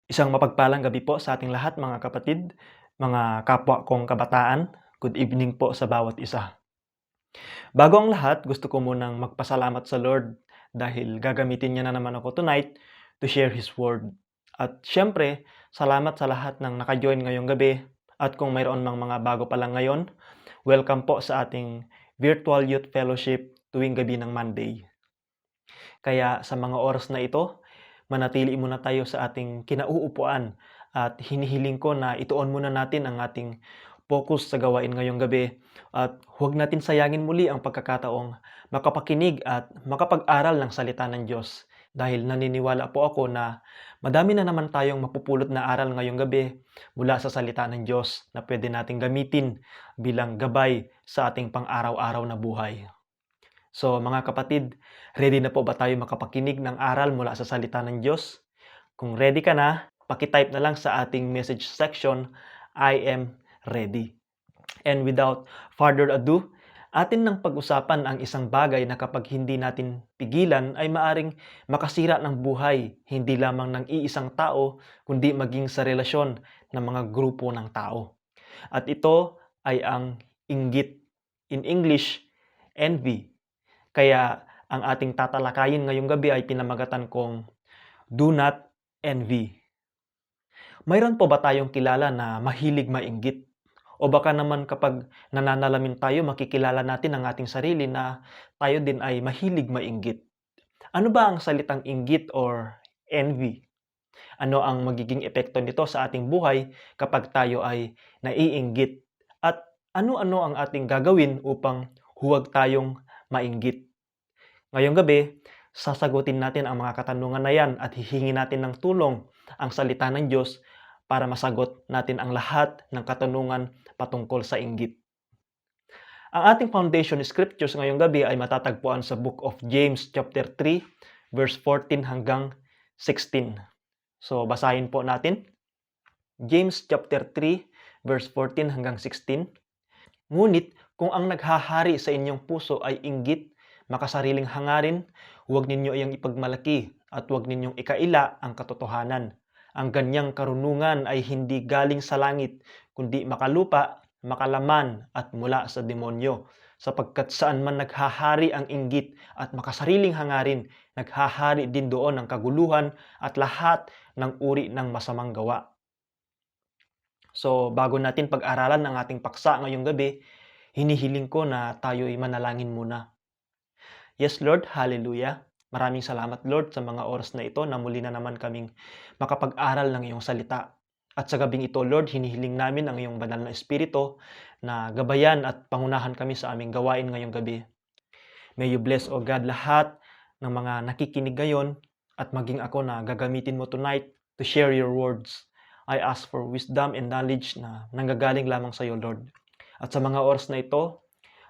Isang mapagpalang gabi po sa ating lahat mga kapatid, mga kapwa kong kabataan. Good evening po sa bawat isa. Bago ang lahat, gusto ko munang magpasalamat sa Lord dahil gagamitin niya na naman ako tonight to share His Word. At syempre, salamat sa lahat ng naka-join ngayong gabi. At kung mayroon mang mga bago pa lang ngayon, welcome po sa ating Virtual Youth Fellowship tuwing gabi ng Monday. Kaya sa mga oras na ito, manatili muna tayo sa ating kinauupuan at hinihiling ko na ituon muna natin ang ating focus sa gawain ngayong gabi at huwag natin sayangin muli ang pagkakataong makapakinig at makapag-aral ng salita ng Diyos dahil naniniwala po ako na madami na naman tayong mapupulot na aral ngayong gabi mula sa salita ng Diyos na pwede nating gamitin bilang gabay sa ating pang-araw-araw na buhay. So mga kapatid, ready na po ba tayo makapakinig ng aral mula sa salita ng Diyos? Kung ready ka na, pakitype na lang sa ating message section, I am ready. And without further ado, atin nang pag-usapan ang isang bagay na kapag hindi natin pigilan ay maaring makasira ng buhay, hindi lamang ng iisang tao, kundi maging sa relasyon ng mga grupo ng tao. At ito ay ang inggit. In English, envy. Kaya ang ating tatalakayin ngayong gabi ay pinamagatan kong Do Not Envy. Mayroon po ba tayong kilala na mahilig mainggit? O baka naman kapag nananalamin tayo, makikilala natin ang ating sarili na tayo din ay mahilig mainggit. Ano ba ang salitang inggit or envy? Ano ang magiging epekto nito sa ating buhay kapag tayo ay naiinggit? At ano-ano ang ating gagawin upang huwag tayong mainggit? Ngayong gabi, sasagutin natin ang mga katanungan na yan at hihingi natin ng tulong ang salita ng Diyos para masagot natin ang lahat ng katanungan patungkol sa inggit. Ang ating foundation scriptures ngayong gabi ay matatagpuan sa Book of James chapter 3 verse 14 hanggang 16. So basahin po natin. James chapter 3 verse 14 hanggang 16. Ngunit kung ang naghahari sa inyong puso ay inggit, makasariling hangarin, huwag ninyo iyang ipagmalaki at huwag ninyong ikaila ang katotohanan. Ang ganyang karunungan ay hindi galing sa langit, kundi makalupa, makalaman at mula sa demonyo. Sapagkat saan man naghahari ang inggit at makasariling hangarin, naghahari din doon ang kaguluhan at lahat ng uri ng masamang gawa. So, bago natin pag-aralan ang ating paksa ngayong gabi, hinihiling ko na tayo'y manalangin muna. Yes, Lord, hallelujah. Maraming salamat, Lord, sa mga oras na ito na muli na naman kaming makapag-aral ng iyong salita. At sa gabing ito, Lord, hinihiling namin ang iyong banal na espiritu na gabayan at pangunahan kami sa aming gawain ngayong gabi. May you bless, O God, lahat ng mga nakikinig ngayon at maging ako na gagamitin mo tonight to share your words. I ask for wisdom and knowledge na nanggagaling lamang sa iyo, Lord. At sa mga oras na ito,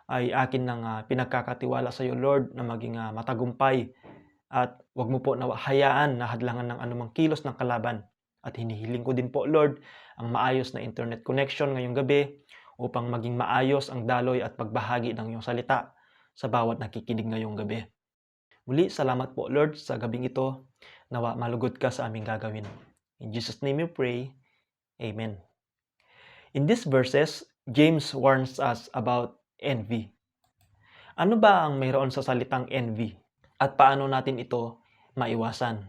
ay akin nang pinagkakatiwala sa iyo, Lord, na maging matagumpay at wag mo po na hayaan na hadlangan ng anumang kilos ng kalaban. At hinihiling ko din po, Lord, ang maayos na internet connection ngayong gabi upang maging maayos ang daloy at pagbahagi ng iyong salita sa bawat nakikinig ngayong gabi. Muli, salamat po, Lord, sa gabing ito. Nawa malugod ka sa aming gagawin. In Jesus' name we pray. Amen. In these verses, James warns us about envy. Ano ba ang mayroon sa salitang envy? At paano natin ito maiwasan?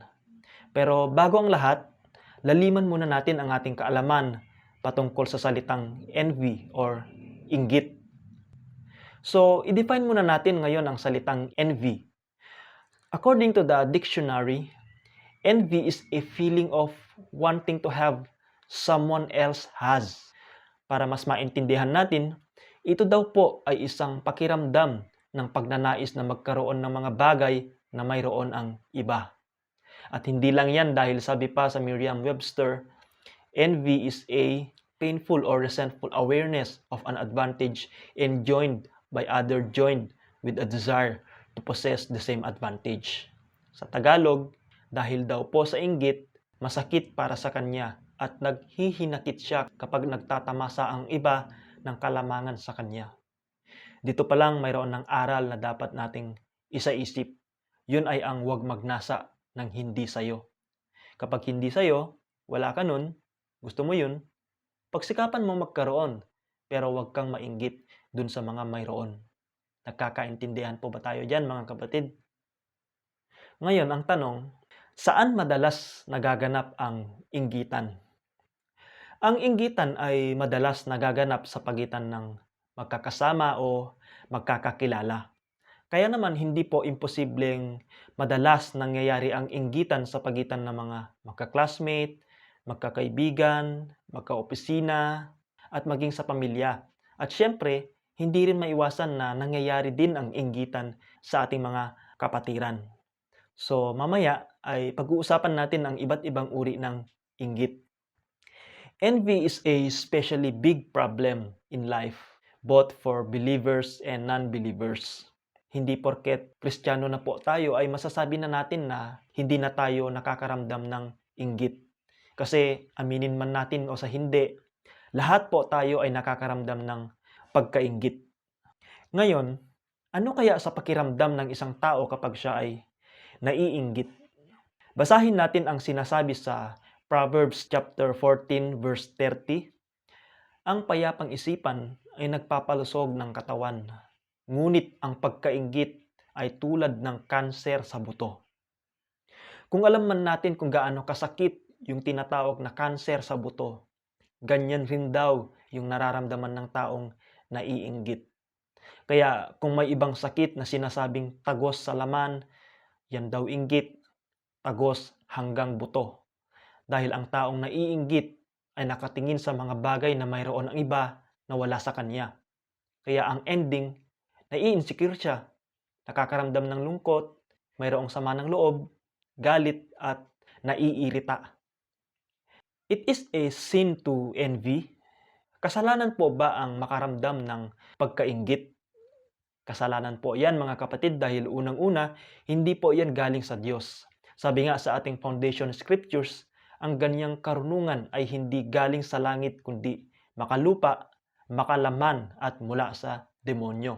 Pero bago ang lahat, laliman muna natin ang ating kaalaman patungkol sa salitang envy or inggit. So, i-define muna natin ngayon ang salitang envy. According to the dictionary, envy is a feeling of wanting to have someone else has. Para mas maintindihan natin, ito daw po ay isang pakiramdam ng pagnanais na magkaroon ng mga bagay na mayroon ang iba. At hindi lang yan dahil sabi pa sa Merriam-Webster, envy is a painful or resentful awareness of an advantage enjoyed by other joined with a desire to possess the same advantage. Sa Tagalog, dahil daw po sa inggit, masakit para sa kanya at naghihinakit siya kapag nagtatamasa ang iba ng kalamangan sa kanya. Dito pa lang mayroon ng aral na dapat nating isaisip. Yun ay ang huwag magnasa ng hindi sayo. Kapag hindi sayo, wala ka nun, gusto mo yun, pagsikapan mo magkaroon, pero huwag kang mainggit dun sa mga mayroon. Nagkakaintindihan po ba tayo dyan, mga kapatid? Ngayon, ang tanong, saan madalas nagaganap ang inggitan? Ang inggitan ay madalas nagaganap sa pagitan ng magkakasama o magkakakilala. Kaya naman hindi po imposibleng madalas nangyayari ang inggitan sa pagitan ng mga magka-classmate, magkakaibigan, magkaopisina, at maging sa pamilya. At syempre, hindi rin maiwasan na nangyayari din ang inggitan sa ating mga kapatiran. So, mamaya ay pag-uusapan natin ang iba't ibang uri ng inggit. Envy is a especially big problem in life, both for believers and non-believers. Hindi porket Kristiyano na po tayo ay masasabi na natin na hindi na tayo nakakaramdam ng inggit. Kasi aminin man natin o sa hindi, lahat po tayo ay nakakaramdam ng pagkainggit. Ngayon, ano kaya sa pakiramdam ng isang tao kapag siya ay naiinggit? Basahin natin ang sinasabi sa Proverbs chapter 14 verse 30. Ang payapang isipan ay nagpapalusog ng katawan, ngunit ang pagkainggit ay tulad ng kanser sa buto. Kung alam man natin kung gaano kasakit yung tinatawag na kanser sa buto, ganyan rin daw yung nararamdaman ng taong naiinggit. Kaya kung may ibang sakit na sinasabing tagos sa laman, yan daw inggit, tagos hanggang buto. Dahil ang taong naiinggit ay nakatingin sa mga bagay na mayroon ang iba na wala sa kanya. Kaya ang ending, nai-insecure siya, nakakaramdam ng lungkot, mayroong sama ng loob, galit at naiirita. It is a sin to envy. Kasalanan po ba ang makaramdam ng pagkainggit? Kasalanan po yan, mga kapatid, dahil unang-una, hindi po yan galing sa Diyos. Sabi nga sa ating foundation scriptures, ang ganyang karunungan ay hindi galing sa langit kundi makalupa, makalaman at mula sa demonyo.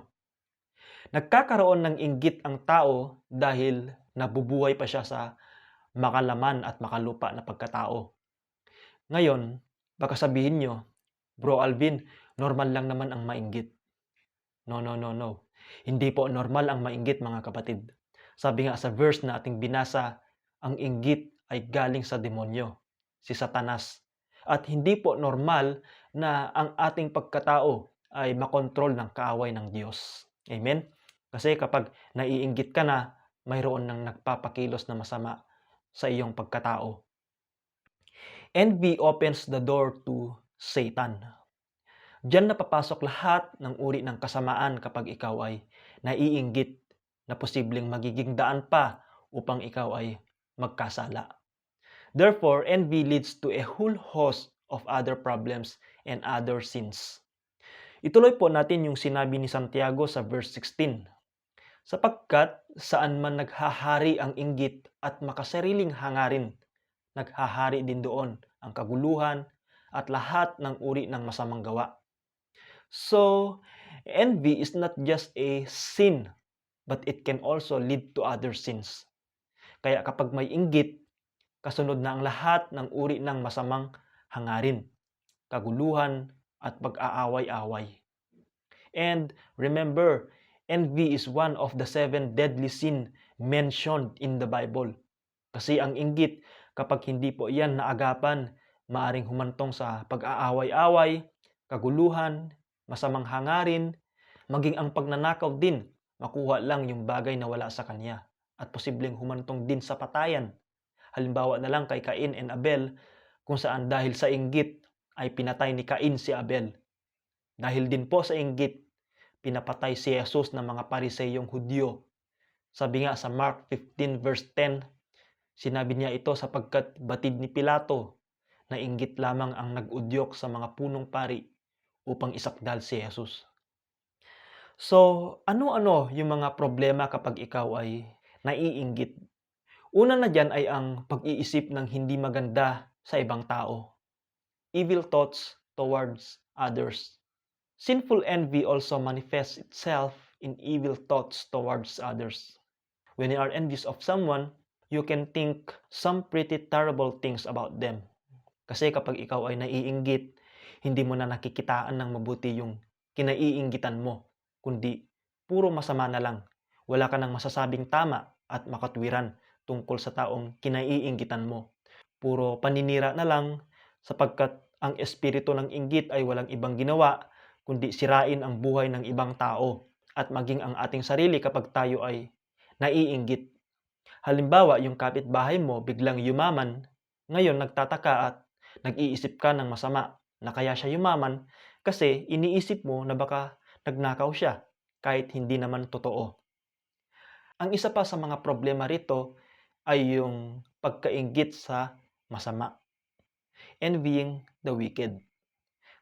Nagkakaroon ng inggit ang tao dahil nabubuhay pa siya sa makalaman at makalupa na pagkatao. Ngayon, baka sabihin nyo, Bro Alvin, normal lang naman ang mainggit. No. Hindi po normal ang mainggit, mga kapatid. Sabi nga sa verse na ating binasa, ang inggit ay galing sa demonyo, si Satanas. At hindi po normal na ang ating pagkatao ay makontrol ng kaaway ng Diyos. Amen? Kasi kapag naiinggit ka na, mayroon nang nagpapakilos na masama sa iyong pagkatao. Envy opens the door to Satan. Diyan napapasok lahat ng uri ng kasamaan kapag ikaw ay naiinggit na posibleng magiging daan pa upang ikaw ay magkasala. Therefore, envy leads to a whole host of other problems and other sins. Ituloy po natin yung sinabi ni Santiago sa verse 16. Sapagkat saan man naghahari ang inggit at makasariling hangarin, naghahari din doon ang kaguluhan at lahat ng uri ng masamang gawa. So, envy is not just a sin, but it can also lead to other sins. Kaya kapag may inggit, kasunod na ang lahat ng uri ng masamang hangarin, kaguluhan, at pag-aaway-away. And remember, envy is one of the 7 deadly sin mentioned in the Bible. Kasi ang inggit, kapag hindi po yan naagapan, maaring humantong sa pag-aaway-away, kaguluhan, masamang hangarin, maging ang pagnanakaw din, makuha lang yung bagay na wala sa kanya, at posibleng humantong din sa patayan. Halimbawa na lang kay Cain and Abel, kung saan dahil sa inggit ay pinatay ni Cain si Abel. Dahil din po sa inggit, pinapatay si Jesus ng mga Pariseyong Hudyo. Sabi nga sa Mark 15 verse 10, sinabi niya ito sapagkat batid ni Pilato na inggit lamang ang nag-udyok sa mga punong pari upang isakdal si Jesus. So, ano-ano yung mga problema kapag ikaw ay naiinggit? Una na dyan ay ang pag-iisip ng hindi maganda sa ibang tao. Evil thoughts towards others. Sinful envy also manifests itself in evil thoughts towards others. When you are envious of someone, you can think some pretty terrible things about them. Kasi kapag ikaw ay naiinggit, hindi mo na nakikitaan ng mabuti yung kinaiinggitan mo, kundi puro masama na lang. Wala ka ng masasabing tama at makatwiran tungkol sa taong kinaiinggitan mo. Puro paninira na lang sapagkat ang espiritu ng inggit ay walang ibang ginawa kundi sirain ang buhay ng ibang tao at maging ang ating sarili kapag tayo ay naiinggit. Halimbawa, yung kapitbahay mo biglang yumaman, ngayon nagtataka at nag-iisip ka ng masama na kaya siya yumaman kasi iniisip mo na baka nagnakaw siya kahit hindi naman totoo. Ang isa pa sa mga problema rito ay yung pagkainggit sa masama, envying the wicked.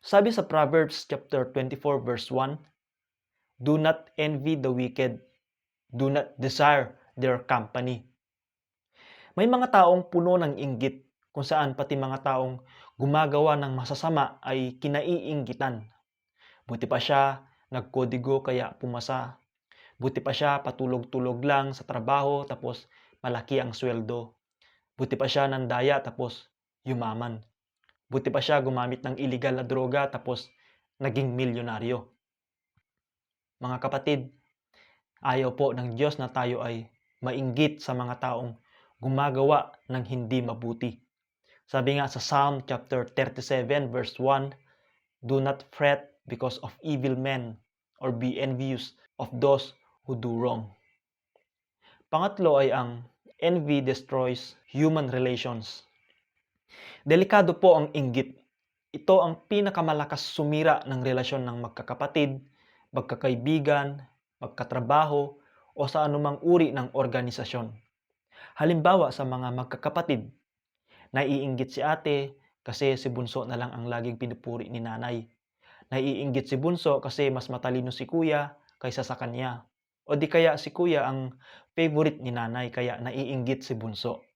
Sabi sa Proverbs chapter 24 verse 1, "Do not envy the wicked, do not desire their company." May mga taong puno ng inggit kung saan pati mga taong gumagawa ng masasama ay kinaiinggitan. Buti pa siya nagkodigo kaya pumasa. Buti pa siya patulog-tulog lang sa trabaho tapos malaki ang sweldo. Buti pa siya nandaya tapos yumaman. Buti pa siya gumamit ng illegal na droga tapos naging milyonaryo. Mga kapatid, ayaw po ng Diyos na tayo ay mainggit sa mga taong gumagawa ng hindi mabuti. Sabi nga sa Psalm chapter 37 verse 1, "Do not fret because of evil men or be envious of those who do wrong." Pangatlo ay ang envy destroys human relations. Delikado po ang inggit. Ito ang pinakamalakas sumira ng relasyon ng magkakapatid, magkakaibigan, magkatrabaho, o sa anumang uri ng organisasyon. Halimbawa sa mga magkakapatid, naiinggit si ate kasi si bunso na lang ang laging pinupuri ni nanay. Naiinggit si bunso kasi mas matalino si kuya kaysa sa kanya. O di kaya si kuya ang favorite ni nanay kaya naiinggit si bunso.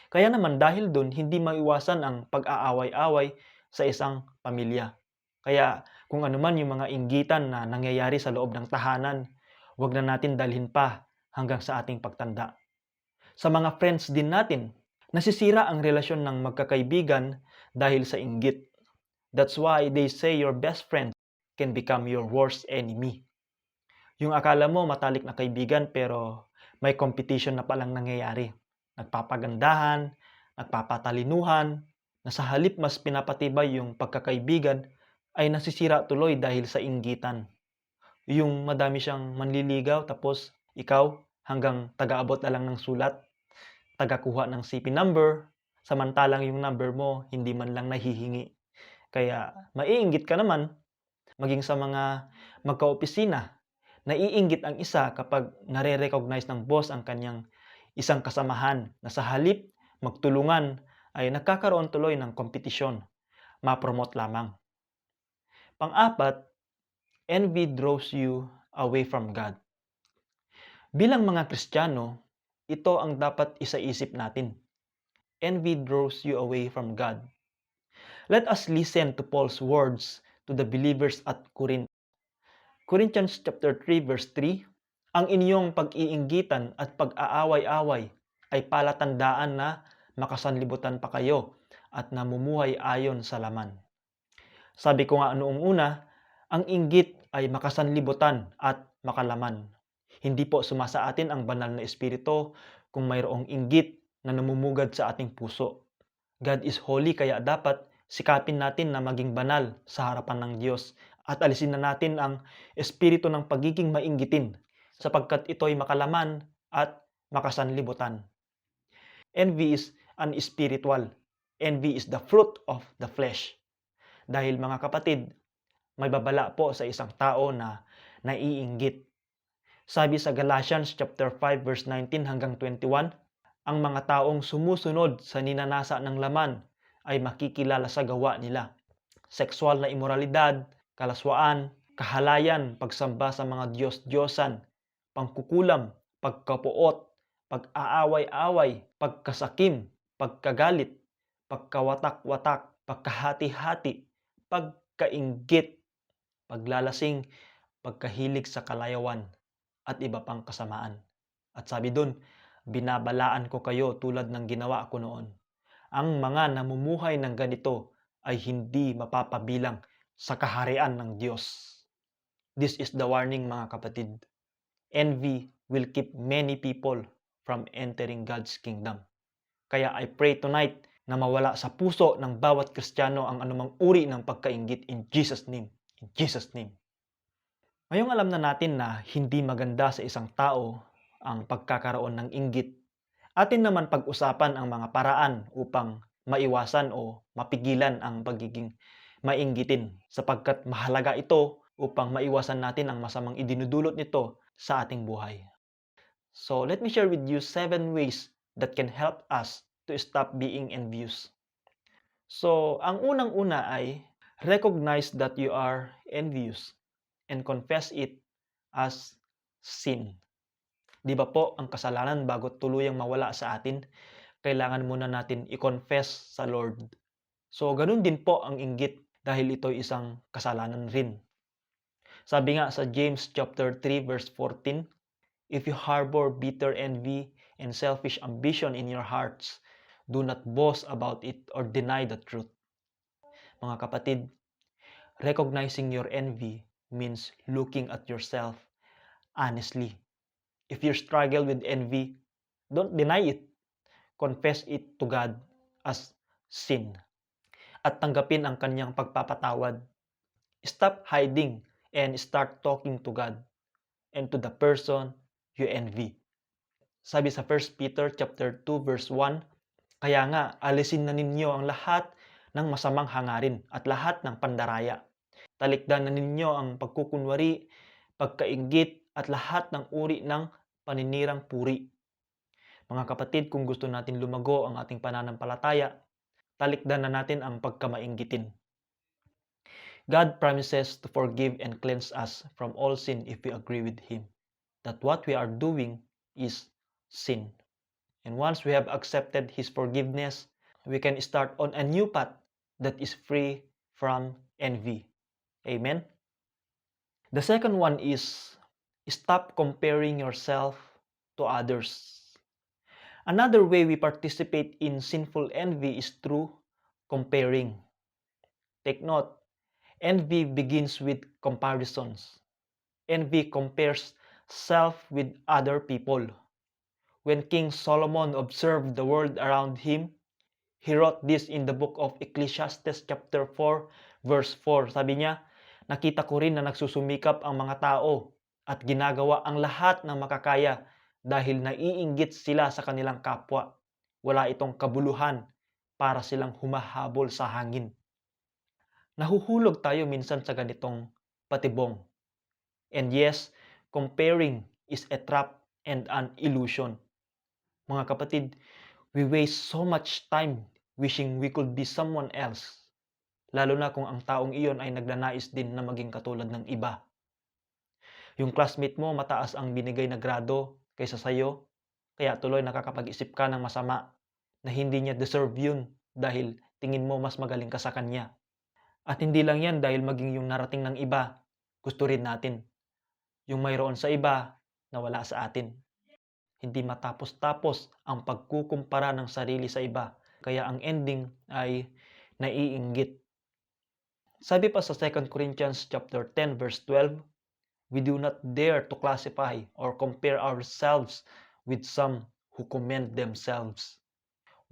Kaya naman dahil dun, hindi maiwasan ang pag-aaway-away sa isang pamilya. Kaya kung ano man yung mga inggitan na nangyayari sa loob ng tahanan, wag na natin dalhin pa hanggang sa ating pagtanda. Sa mga friends din natin, nasisira ang relasyon ng magkakaibigan dahil sa inggit. That's why they say your best friend can become your worst enemy. Yung akala mo matalik na kaibigan pero may competition na palang nangyayari. Nagpapagandahan, nagpapatalinuhan, na sa halip mas pinapatibay yung pagkakaibigan ay nasisira tuloy dahil sa inggitan. Yung madami siyang manliligaw tapos ikaw hanggang taga-abot na lang ng sulat, taga-kuha ng CP number, samantalang yung number mo hindi man lang nahihingi. Kaya maiinggit ka naman, maging sa mga magkaopisina. Naiinggit ang isa kapag nare-recognize ng boss ang kanyang isang kasamahan na sa halip magtulungan ay nagkakaroon tuloy ng kompetisyon, ma-promote lamang. Pang-apat, envy draws you away from God. Bilang mga Kristiyano, ito ang dapat isaisip natin. Envy draws you away from God. Let us listen to Paul's words to the believers at Corinth. Corinthians chapter 3 verse 3, "Ang inyong pag-iinggitan at pag-aaway-away ay palatandaan na makasanlibutan pa kayo at namumuhay ayon sa laman." Sabi ko nga noong una, ang inggit ay makasanlibutan at makalaman. Hindi po sumasa atin ang banal na espiritu kung mayroong inggit na namumugad sa ating puso. God is holy kaya dapat sikapin natin na maging banal sa harapan ng Diyos at alisin na natin ang espiritu ng pagiging mainggitin sapagkat ito'y makalaman at makasanlibutan. Envy is unspiritual. Envy is the fruit of the flesh. Dahil mga kapatid, may babala po sa isang tao na naiinggit. Sabi sa Galatians chapter 5 verse 19 hanggang 21, ang mga taong sumusunod sa ninanasa ng laman ay makikilala sa gawa nila. Sexual na imoralidad, kalaswaan, kahalayan, pagsamba sa mga Diyos-Diyosan, pangkukulam, pagkapuot, pag-aaway-away, pagkasakim, pagkagalit, pagkawatak-watak, pagkahati-hati, pagkainggit, paglalasing, pagkahilig sa kalayawan, at iba pang kasamaan. At sabi dun, binabalaan ko kayo tulad ng ginawa ko noon. Ang mga namumuhay ng ganito ay hindi mapapabilang sa kaharian ng Diyos. This is the warning, mga kapatid. Envy will keep many people from entering God's kingdom. Kaya I pray tonight na mawala sa puso ng bawat Kristiyano ang anumang uri ng pagkainggit in Jesus' name. In Jesus' name. Ngayong alam na natin na hindi maganda sa isang tao ang pagkakaroon ng inggit, atin naman pag-usapan ang mga paraan upang maiwasan o mapigilan ang pagiging mainggitin, sapagkat mahalaga ito upang maiwasan natin ang masamang idinudulot nito sa ating buhay. So, let me share with you 7 ways that can help us to stop being envious. So, ang unang-una ay recognize that you are envious and confess it as sin. Di ba po, ang kasalanan bago tuluyang mawala sa atin, kailangan muna natin i-confess sa Lord. So, ganun din po ang inggit dahil ito isang kasalanan rin. Sabi nga sa James chapter 3 verse 14, if you harbor bitter envy and selfish ambition in your hearts, do not boast about it or deny the truth. Mga kapatid, recognizing your envy means looking at yourself honestly. If you struggle with envy, don't deny it. Confess it to God as sin. At tanggapin ang kanyang pagpapatawad. Stop hiding and start talking to God and to the person you envy. Sabi sa 1 Peter chapter 2 verse 1, kaya nga alisin na ninyo ang lahat ng masamang hangarin at lahat ng pandaraya. Talikdan na ninyo ang pagkukunwari, pagkainggit at lahat ng uri ng paninirang puri. Mga kapatid, kung gusto natin lumago ang ating pananampalataya, talikdan na natin ang pagkamainggitin. God promises to forgive and cleanse us from all sin if we agree with Him that what we are doing is sin. And once we have accepted His forgiveness, we can start on a new path that is free from envy. Amen? The second one is stop comparing yourself to others. Another way we participate in sinful envy is through comparing. Take note, envy begins with comparisons. Envy compares self with other people. When King Solomon observed the world around him, he wrote this in the book of Ecclesiastes chapter 4 verse 4. Sabi niya, nakita ko rin na nagsusumikap ang mga tao at ginagawa ang lahat ng makakaya dahil naiinggit sila sa kanilang kapwa. Wala itong kabuluhan para silang humahabol sa hangin. Nahuhulog tayo minsan sa ganitong patibong. And yes, comparing is a trap and an illusion. Mga kapatid, we waste so much time wishing we could be someone else. Lalo na kung ang taong iyon ay nagnanais din na maging katulad ng iba. Yung classmate mo mataas ang binigay na grado kaysa sayo, kaya tuloy nakakapag-isip ka ng masama na hindi niya deserve yun dahil tingin mo mas magaling ka sa kanya. At hindi lang yan dahil maging yung narating ng iba, gusto rin natin. Yung mayroon sa iba na wala sa atin. Hindi matapos-tapos ang pagkukumpara ng sarili sa iba, kaya ang ending ay naiinggit. Sabi pa sa 2 Corinthians chapter 10 verse 12, we do not dare to classify or compare ourselves with some who commend themselves.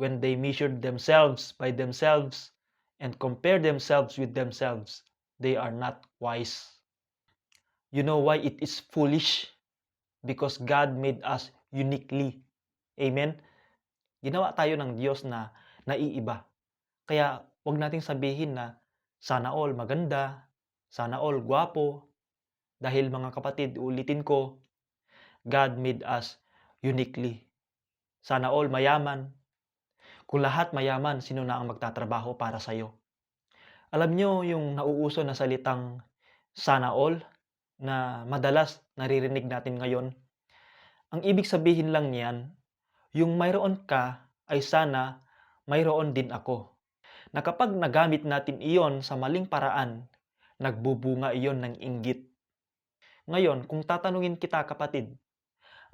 When they measure themselves by themselves and compare themselves with themselves, they are not wise. You know why it is foolish? Because God made us uniquely. Amen? Ginawa tayo ng Diyos na naiiba. Kaya wag nating sabihin na sana all maganda, sana all gwapo. Dahil mga kapatid, ulitin ko, God made us uniquely. Sana all mayaman. Kung lahat mayaman, sino na ang magtatrabaho para sa'yo? Alam nyo yung nauuso na salitang sana all na madalas naririnig natin ngayon? Ang ibig sabihin lang niyan, yung mayroon ka ay sana mayroon din ako. Na kapag nagamit natin iyon sa maling paraan, nagbubunga iyon ng inggit. Ngayon, kung tatanungin kita kapatid,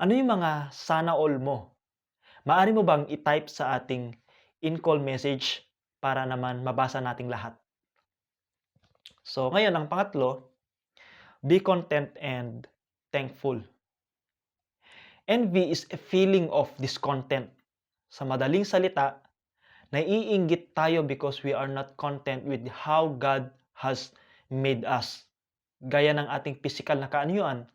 ano yung mga sana all mo? Maaari mo bang i-type sa ating in-call message para naman mabasa nating lahat. So ngayon, ang pangatlo, be content and thankful. Envy is a feeling of discontent. Sa madaling salita, naiinggit tayo because we are not content with how God has made us. Gaya ng ating physical na kaanyuan,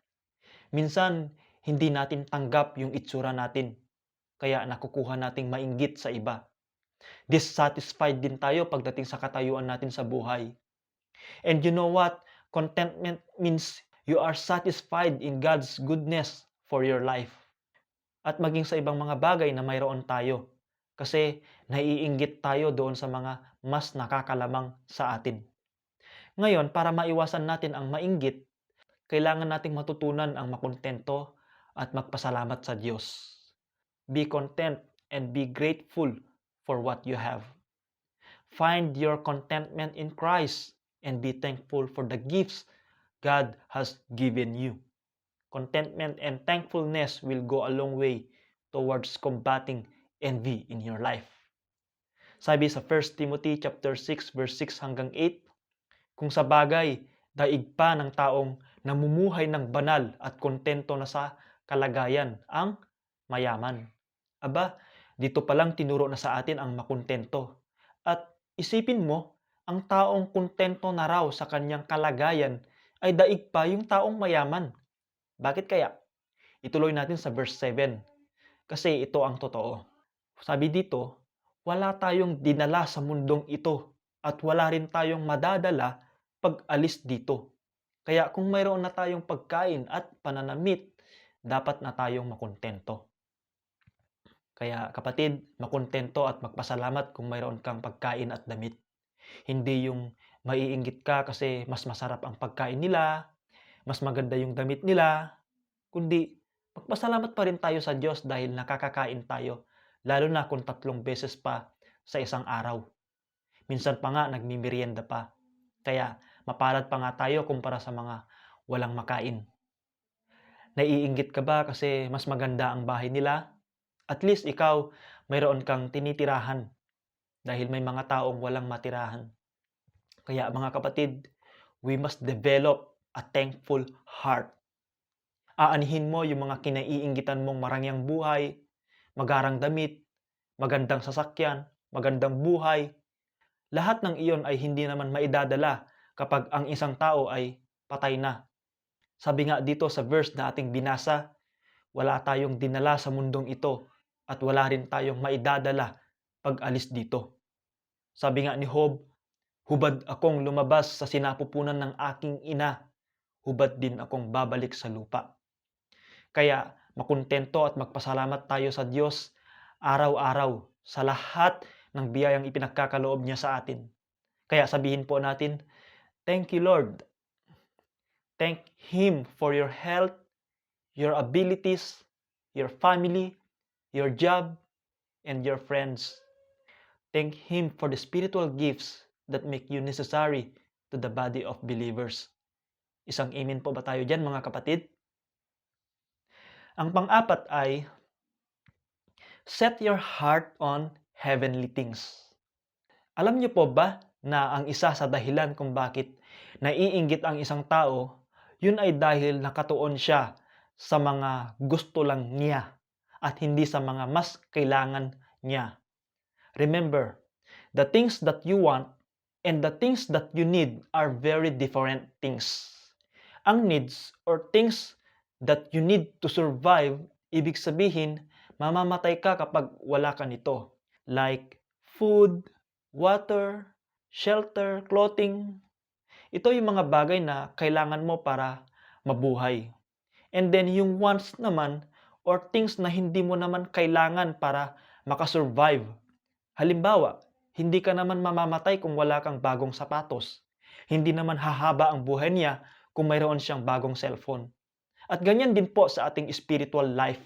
minsan hindi natin tanggap yung itsura natin. Kaya nakukuha nating mainggit sa iba. Dissatisfied din tayo pagdating sa katayuan natin sa buhay. And you know what? Contentment means you are satisfied in God's goodness for your life. At maging sa ibang mga bagay na mayroon tayo. Kasi naiinggit tayo doon sa mga mas nakakalamang sa atin. Ngayon, para maiwasan natin ang mainggit, kailangan nating matutunan ang makontento at magpasalamat sa Diyos. Be content and be grateful for what you have. Find your contentment in Christ and be thankful for the gifts God has given you. Contentment and thankfulness will go a long way towards combating envy in your life. Sabi sa 1 Timothy chapter 6 verse 6 hanggang 8, kung sa bagay, daig pa ng taong namumuhay ng banal at kontento na sa kalagayan ang mayaman. Aba, dito palang tinuro na sa atin ang makontento. At isipin mo, ang taong kontento na raw sa kanyang kalagayan ay daig pa yung taong mayaman. Bakit kaya? Ituloy natin sa verse 7. Kasi ito ang totoo. Sabi dito, wala tayong dinala sa mundong ito at wala rin tayong madadala pag alis dito. Kaya kung mayroon na tayong pagkain at pananamit, dapat na tayong makontento. Kaya kapatid, makontento at magpasalamat kung mayroon kang pagkain at damit. Hindi yung maiinggit ka kasi mas masarap ang pagkain nila, mas maganda yung damit nila, kundi magpasalamat pa rin tayo sa Diyos dahil nakakakain tayo, lalo na kung 3 beses pa sa isang araw. Minsan pa nga nagmimerienda pa. Kaya mapalad pa nga tayo kumpara sa mga walang makain. Naiinggit ka ba kasi mas maganda ang bahay nila? At least ikaw, mayroon kang tinitirahan dahil may mga taong walang matirahan. Kaya mga kapatid, we must develop a thankful heart. Aanihin mo yung mga kinaiinggitan mong marangyang buhay, magarang damit, magandang sasakyan, magandang buhay. Lahat ng iyon ay hindi naman maidadala kapag ang isang tao ay patay na. Sabi nga dito sa verse na ating binasa, wala tayong dinala sa mundong ito at wala rin tayong maidadala pag alis dito. Sabi nga ni Job, hubad akong lumabas sa sinapupunan ng aking ina, hubad din akong babalik sa lupa. Kaya makontento at magpasalamat tayo sa Diyos araw-araw sa lahat ng biyayang ipinagkakaloob niya sa atin. Kaya sabihin po natin, thank you Lord. Thank Him for your health, your abilities, your family, your job, and your friends. Thank Him for the spiritual gifts that make you necessary to the body of believers. Isang amen po ba tayo dyan mga kapatid? Ang pang-apat ay, set your heart on heavenly things. Alam niyo po ba na ang isa sa dahilan kung bakit naiinggit ang isang tao, yun ay dahil nakatuon siya sa mga gusto lang niya at hindi sa mga mas kailangan niya. Remember, the things that you want and the things that you need are very different things. Ang needs or things that you need to survive, ibig sabihin, mamamatay ka kapag wala ka nito. Like food, water, shelter, clothing. Ito yung mga bagay na kailangan mo para mabuhay. And then yung wants naman or things na hindi mo naman kailangan para makasurvive. Halimbawa, hindi ka naman mamamatay kung wala kang bagong sapatos. Hindi naman hahaba ang buhay niya kung mayroon siyang bagong cellphone. At ganyan din po sa ating spiritual life.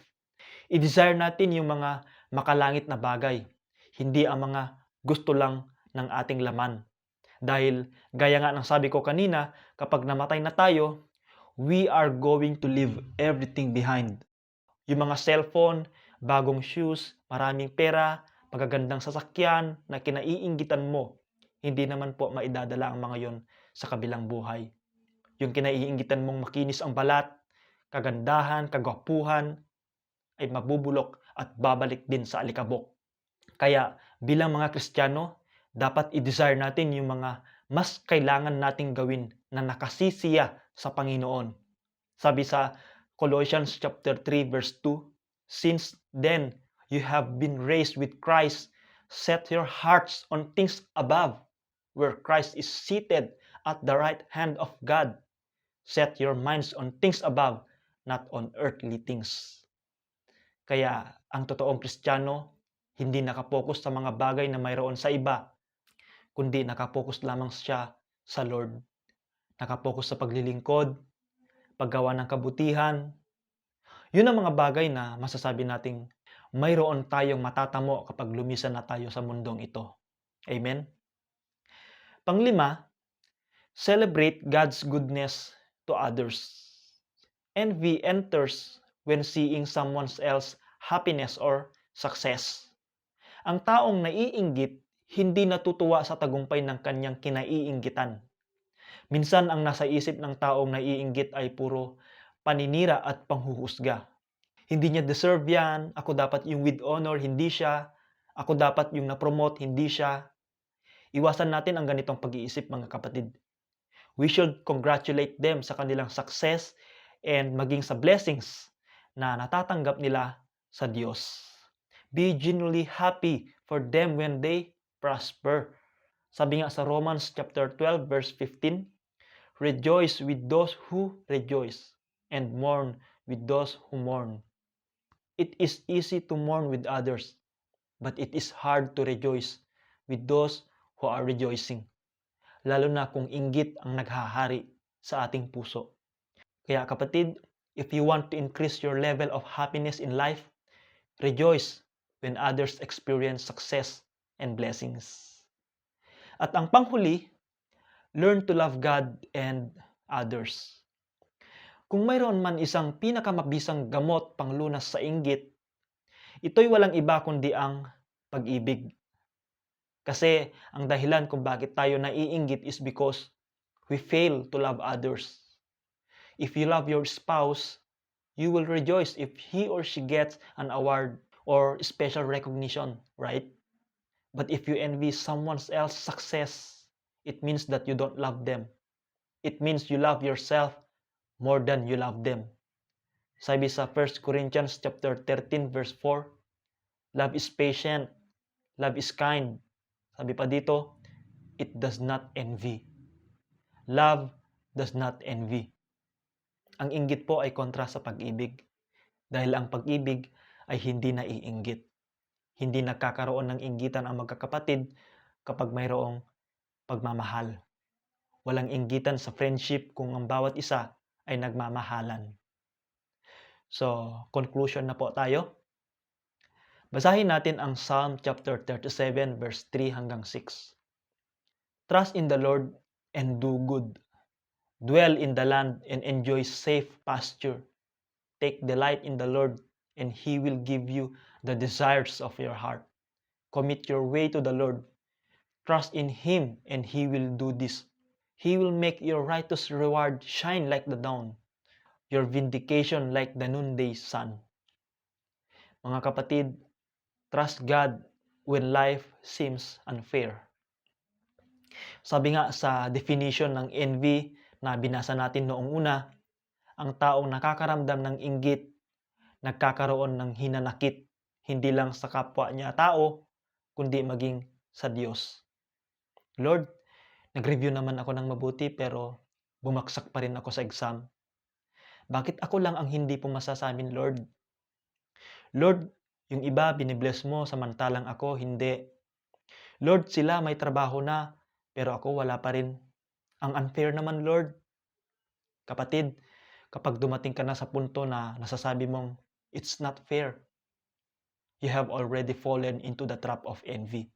I-desire natin yung mga makalangit na bagay, hindi ang mga gusto lang ng ating laman. Dahil gaya nga ng sabi ko kanina, kapag namatay na tayo, we are going to leave everything behind. Yung mga cellphone, bagong shoes, maraming pera, magagandang sasakyan na kinaiinggitan mo, hindi naman po maidadala ang mga yon sa kabilang buhay. Yung kinaiinggitan mong makinis ang balat, kagandahan, kagwapuhan, ay mabubulok at babalik din sa alikabok. Kaya bilang mga Kristiyano, dapat i-desire natin yung mga mas kailangan nating gawin na nakasisiya sa Panginoon. Sabi sa Colossians chapter 3 verse 2, "Since then you have been raised with Christ, set your hearts on things above, where Christ is seated at the right hand of God. Set your minds on things above, not on earthly things." Kaya ang totoong Kristiyano, hindi nakapokus sa mga bagay na mayroon sa iba, kundi nakapokus lamang siya sa Lord. Nakapokus sa paglilingkod, paggawa ng kabutihan. Yun ang mga bagay na masasabi nating mayroon tayong matatamo kapag lumisan na tayo sa mundong ito. Amen? Panglima, celebrate God's goodness to others. Envy enters when seeing someone else's happiness or success. Ang taong naiinggit, hindi natutuwa sa tagumpay ng kanyang kinaiinggitan. Minsan ang nasa isip ng taong naiinggit ay puro paninira at panghuhusga. Hindi niya deserve yan, ako dapat yung with honor, hindi siya. Ako dapat yung na-promote, hindi siya. Iwasan natin ang ganitong pag-iisip, mga kapatid. We should congratulate them sa kanilang success and maging sa blessings na natatanggap nila sa Diyos. Be genuinely happy for them when they prosper. Sabi nga sa Romans chapter 12 verse 15, "Rejoice with those who rejoice, and mourn with those who mourn." It is easy to mourn with others, but it is hard to rejoice with those who are rejoicing. Lalo na kung inggit ang naghahari sa ating puso. Kaya kapatid, if you want to increase your level of happiness in life, rejoice when others experience success and blessings. At ang panghuli, learn to love God and others. Kung mayroon man isang pinakamabisang gamot panglunas sa inggit, ito'y walang iba kundi ang pag-ibig. Kasi ang dahilan kung bakit tayo naiinggit is because we fail to love others. If you love your spouse, you will rejoice if he or she gets an award or special recognition, right? But if you envy someone else's success, it means that you don't love them. It means you love yourself more than you love them. Sabi sa 1 Corinthians chapter 13 verse 4, love is patient, love is kind. Sabi pa dito, it does not envy. Love does not envy. Ang inggit po ay kontra sa pag-ibig. Dahil ang pag-ibig ay hindi naiinggit. Hindi nagkakaroon ng inggitan ang magkakapatid kapag mayroong pagmamahal. Walang inggitan sa friendship kung ang bawat isa ay nagmamahalan. So, conclusion na po tayo. Basahin natin ang Psalm chapter 37 verse 3 hanggang 6. Trust in the Lord and do good. Dwell in the land and enjoy safe pasture. Take delight in the Lord, and He will give you the desires of your heart. Commit your way to the Lord. Trust in Him, and He will do this. He will make your righteous reward shine like the dawn, your vindication like the noonday sun. Mga kapatid, trust God when life seems unfair. Sabi nga sa definition ng envy na binasa natin noong una, ang taong nakakaramdam ng inggit, nagkakaroon ng hinanakit, hindi lang sa kapwa niya tao, kundi maging sa Diyos. Lord, nag-review naman ako ng mabuti pero bumagsak pa rin ako sa exam. Bakit ako lang ang hindi pumasa sa amin, Lord? Lord, yung iba binibless mo samantalang ako hindi. Lord, sila may trabaho na pero ako wala pa rin. Ang unfair naman, Lord. Kapatid, kapag dumating ka na sa punto na nasasabi mong it's not fair, you have already fallen into the trap of envy.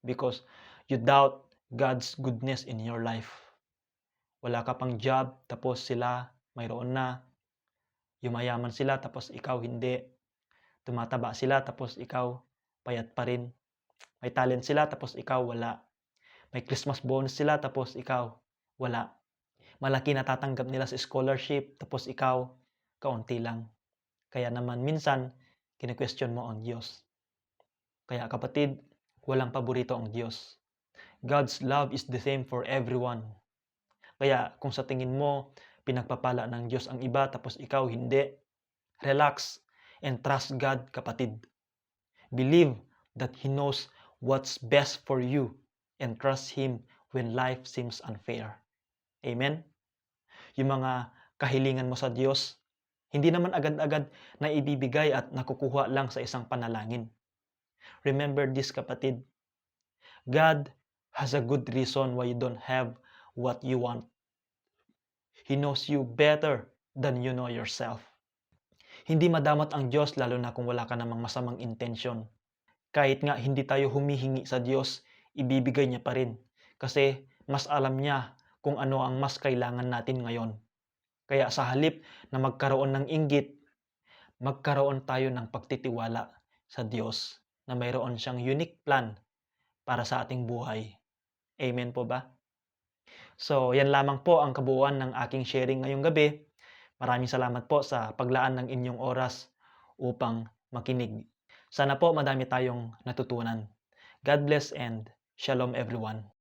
Because you doubt God's goodness in your life. Wala ka pang job, tapos sila mayroon na. Yumayaman sila, tapos ikaw hindi. Tumataba sila, tapos ikaw payat pa rin. May talent sila tapos ikaw wala. May Christmas bonus sila tapos ikaw wala. Malaki natatanggap nila sa scholarship tapos ikaw kaunti lang. Kaya naman minsan kine-question mo ang Diyos. Kaya kapatid, walang paborito ang Diyos. God's love is the same for everyone. Kaya kung sa tingin mo pinagpapala ng Diyos ang iba tapos ikaw hindi, relax and trust God, kapatid. Believe that He knows what's best for you and trust Him when life seems unfair. Amen? Yung mga kahilingan mo sa Diyos, hindi naman agad-agad na ibibigay at nakukuha lang sa isang panalangin. Remember this, kapatid. God has a good reason why you don't have what you want. He knows you better than you know yourself. Hindi madamot ang Diyos lalo na kung wala ka namang masamang intensyon. Kahit nga hindi tayo humihingi sa Diyos, ibibigay niya pa rin. Kasi mas alam niya kung ano ang mas kailangan natin ngayon. Kaya sa halip na magkaroon ng inggit, magkaroon tayo ng pagtitiwala sa Diyos na mayroon siyang unique plan para sa ating buhay. Amen po ba? So, yan lamang po ang kabuuan ng aking sharing ngayong gabi. Maraming salamat po sa paglaan ng inyong oras upang makinig. Sana po madami tayong natutunan. God bless and shalom everyone.